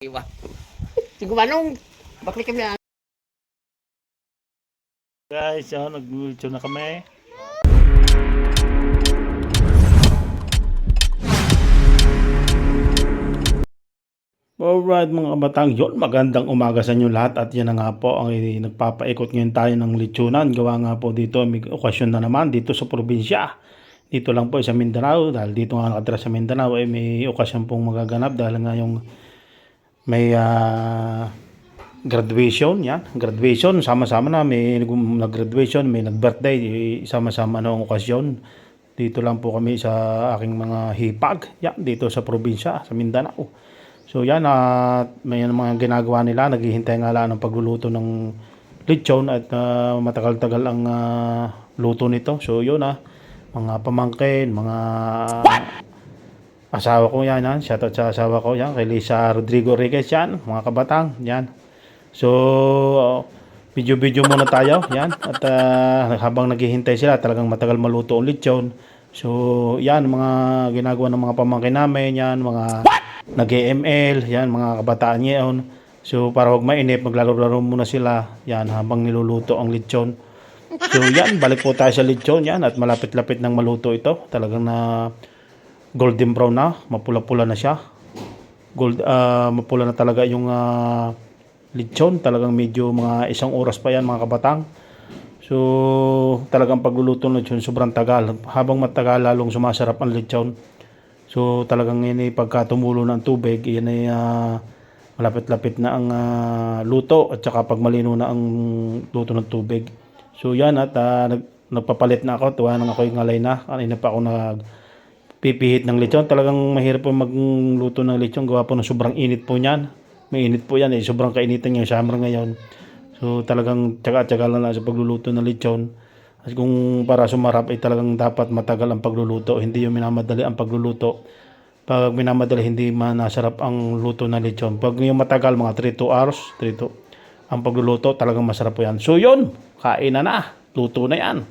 Iwa. Sige manong, bakit kami Guys, nag-video na kami. Alright mga kabatang, yun, magandang umaga sa inyo lahat at yan na nga po ang nagpapaikot ngayon tayo ng lechonan. Gawa nga po dito, may okasyon na naman dito sa probinsya. Dito lang po sa Mindanao, dahil dito nga nakatira sa Mindanao ay may okasyon pong magaganap dahil nga yung may graduation, yan. Graduation, sama-sama na, may nag-graduation, may nag-birthday, sama-sama na ang okasyon. Dito lang po kami sa aking mga hipag, yan, dito sa probinsya, sa Mindanao. So yan, may mga ginagawa nila, naghihintay nga lang ng pagluluto ng lechon at matagal-tagal ang luto nito. So yun, mga pamangkin, mga asawa ko yan, shoutout sa asawa ko yan, kay Lisa Rodrigo Reyes yan, mga kabatang, yan. So video-video muna tayo, yan, at habang naghihintay sila, talagang matagal maluto ang lechon. So yan, mga ginagawa ng mga pamangkin namin, yan, mga nag-ML, yan, mga kabataan ngayon. So para huwag mainip, maglaro-laro muna sila, yan, habang niluluto ang lechon. So yan, balik po tayo sa lechon, yan, at malapit-lapit nang maluto ito. Talagang na golden brown na, mapula-pula na siya. Mapula na talaga yung lechon, talagang medyo mga 1 oras pa yan mga kabatang. So talagang pagluluto ng lechon sobrang tagal. Habang matagal, lalong sumasarap ang lechon. So talagang yun ay pagka tumulo ng tubig, yan ay malapit-lapit na ang luto at saka pag malino na ang luto ng tubig. So yan, at nagpapalit na ako, tuwa nang ako yung ngalay na. Kanina pa ako nagpipihit ng lechon. Talagang mahirap po magluto ng lechon, gawa po ng sobrang init po niyan. May init po yan, sobrang kainitan yung summer ngayon. So talagang tsaga-tsaga lang sa pagluluto ng lechon. At kung para sumarap ay talagang dapat matagal ang pagluluto, hindi yung minamadali ang pagluluto. Pag minamadali, hindi masarap ang luto ng lechon. Pag yung matagal, mga 3 to 2 hours, ang pagluluto, talagang masarap po yan. So yun, kain na, luto na yan.